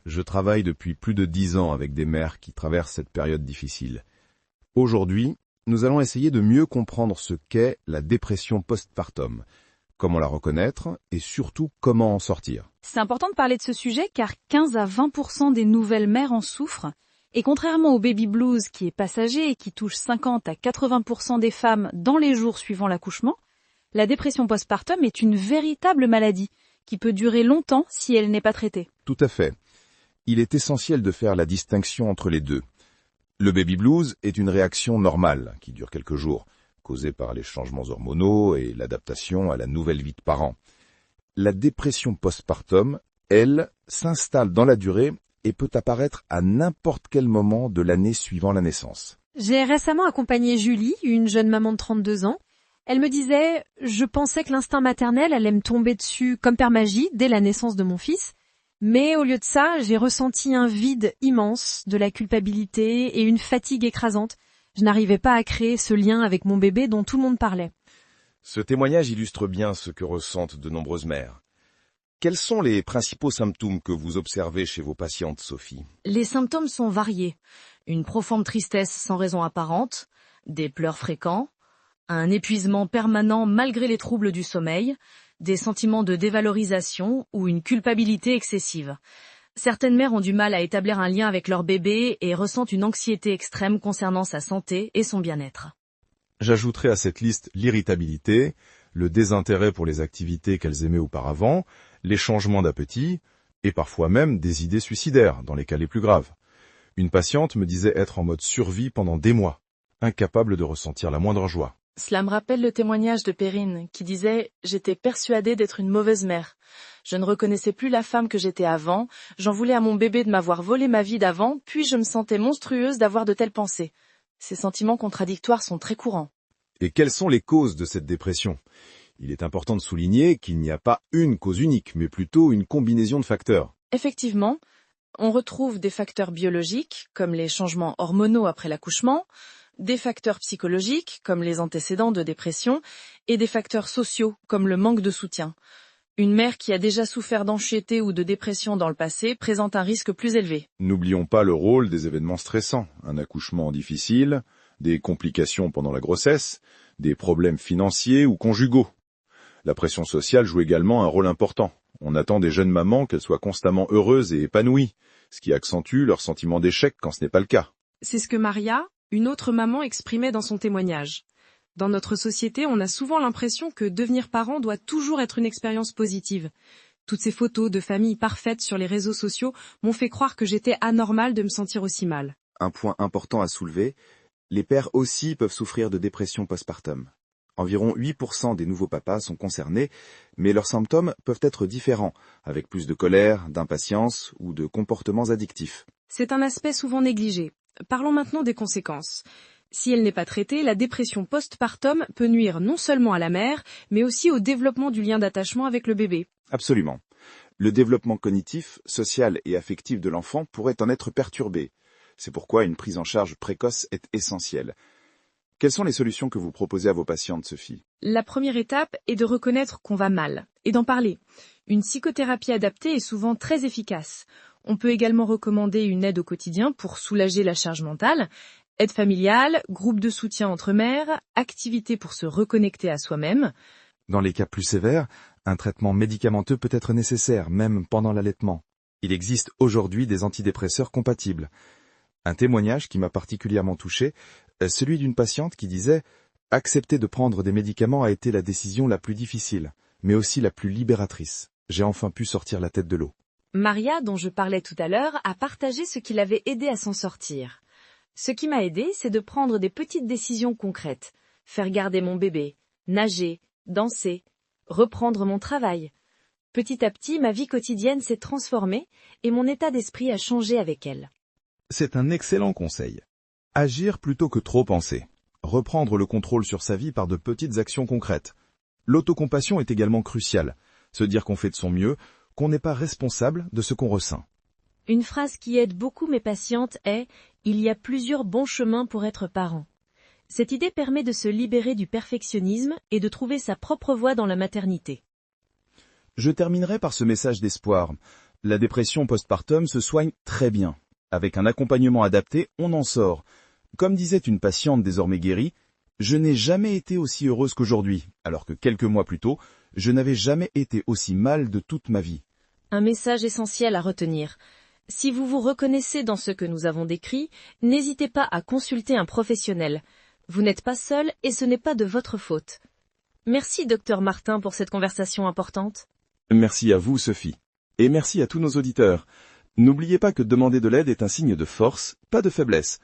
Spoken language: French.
Je travaille depuis plus de 10 ans avec des mères qui traversent cette période difficile. Aujourd'hui, nous allons essayer de mieux comprendre ce qu'est la dépression postpartum, comment la reconnaître et surtout comment en sortir. C'est important de parler de ce sujet car 15 à 20% des nouvelles mères en souffrent. Et contrairement au baby blues qui est passager et qui touche 50 à 80% des femmes dans les jours suivant l'accouchement, la dépression postpartum est une véritable maladie qui peut durer longtemps si elle n'est pas traitée. Tout à fait. Il est essentiel de faire la distinction entre les deux. Le baby blues est une réaction normale qui dure quelques jours, causée par les changements hormonaux et l'adaptation à la nouvelle vie de parents. La dépression postpartum, elle, s'installe dans la durée et peut apparaître à n'importe quel moment de l'année suivant la naissance. J'ai récemment accompagné Julie, une jeune maman de 32 ans. Elle me disait « Je pensais que l'instinct maternel allait me tomber dessus comme par magie dès la naissance de mon fils. Mais au lieu de ça, j'ai ressenti un vide immense, de la culpabilité et une fatigue écrasante. Je n'arrivais pas à créer ce lien avec mon bébé dont tout le monde parlait. » Ce témoignage illustre bien ce que ressentent de nombreuses mères. Quels sont les principaux symptômes que vous observez chez vos patientes, Sophie? Les symptômes sont variés. Une profonde tristesse sans raison apparente, des pleurs fréquents, un épuisement permanent malgré les troubles du sommeil, des sentiments de dévalorisation ou une culpabilité excessive. Certaines mères ont du mal à établir un lien avec leur bébé et ressentent une anxiété extrême concernant sa santé et son bien-être. J'ajouterai à cette liste l'irritabilité, le désintérêt pour les activités qu'elles aimaient auparavant, les changements d'appétit et parfois même des idées suicidaires dans les cas les plus graves. Une patiente me disait être en mode survie pendant des mois, incapable de ressentir la moindre joie. Cela me rappelle le témoignage de Perrine, qui disait « J'étais persuadée d'être une mauvaise mère. Je ne reconnaissais plus la femme que j'étais avant, j'en voulais à mon bébé de m'avoir volé ma vie d'avant, puis je me sentais monstrueuse d'avoir de telles pensées. » Ces sentiments contradictoires sont très courants. Et quelles sont les causes de cette dépression? Il est important de souligner qu'il n'y a pas une cause unique, mais plutôt une combinaison de facteurs. Effectivement, on retrouve des facteurs biologiques, comme les changements hormonaux après l'accouchement, des facteurs psychologiques, comme les antécédents de dépression, et des facteurs sociaux, comme le manque de soutien. Une mère qui a déjà souffert d'anxiété ou de dépression dans le passé présente un risque plus élevé. N'oublions pas le rôle des événements stressants, un accouchement difficile, des complications pendant la grossesse, des problèmes financiers ou conjugaux. La pression sociale joue également un rôle important. On attend des jeunes mamans qu'elles soient constamment heureuses et épanouies, ce qui accentue leur sentiment d'échec quand ce n'est pas le cas. C'est ce que Maria, une autre maman, exprimait dans son témoignage. Dans notre société, on a souvent l'impression que devenir parent doit toujours être une expérience positive. Toutes ces photos de familles parfaites sur les réseaux sociaux m'ont fait croire que j'étais anormale de me sentir aussi mal. Un point important à soulever, les pères aussi peuvent souffrir de dépression postpartum. Environ 8% des nouveaux papas sont concernés, mais leurs symptômes peuvent être différents, avec plus de colère, d'impatience ou de comportements addictifs. C'est un aspect souvent négligé. Parlons maintenant des conséquences. Si elle n'est pas traitée, la dépression postpartum peut nuire non seulement à la mère, mais aussi au développement du lien d'attachement avec le bébé. Absolument. Le développement cognitif, social et affectif de l'enfant pourrait en être perturbé. C'est pourquoi une prise en charge précoce est essentielle. Quelles sont les solutions que vous proposez à vos patientes, Sophie? La première étape est de reconnaître qu'on va mal, et d'en parler. Une psychothérapie adaptée est souvent très efficace. On peut également recommander une aide au quotidien pour soulager la charge mentale, aide familiale, groupe de soutien entre mères, activités pour se reconnecter à soi-même. Dans les cas plus sévères, un traitement médicamenteux peut être nécessaire, même pendant l'allaitement. Il existe aujourd'hui des antidépresseurs compatibles. Un témoignage qui m'a particulièrement touché, celui d'une patiente qui disait « Accepter de prendre des médicaments a été la décision la plus difficile, mais aussi la plus libératrice. J'ai enfin pu sortir la tête de l'eau. » Maria, dont je parlais tout à l'heure, a partagé ce qui l'avait aidé à s'en sortir. Ce qui m'a aidé, c'est de prendre des petites décisions concrètes. Faire garder mon bébé, nager, danser, reprendre mon travail. Petit à petit, ma vie quotidienne s'est transformée et mon état d'esprit a changé avec elle. C'est un excellent conseil. Agir plutôt que trop penser. Reprendre le contrôle sur sa vie par de petites actions concrètes. L'autocompassion est également cruciale. Se dire qu'on fait de son mieux, qu'on n'est pas responsable de ce qu'on ressent. Une phrase qui aide beaucoup mes patientes est « Il y a plusieurs bons chemins pour être parent ». Cette idée permet de se libérer du perfectionnisme et de trouver sa propre voie dans la maternité. Je terminerai par ce message d'espoir. La dépression postpartum se soigne très bien. Avec un accompagnement adapté, on en sort. Comme disait une patiente désormais guérie, « Je n'ai jamais été aussi heureuse qu'aujourd'hui, alors que quelques mois plus tôt, je n'avais jamais été aussi mal de toute ma vie. » Un message essentiel à retenir. Si vous vous reconnaissez dans ce que nous avons décrit, n'hésitez pas à consulter un professionnel. Vous n'êtes pas seul et ce n'est pas de votre faute. Merci Dr Martin pour cette conversation importante. Merci à vous, Sophie. Et merci à tous nos auditeurs. N'oubliez pas que demander de l'aide est un signe de force, pas de faiblesse.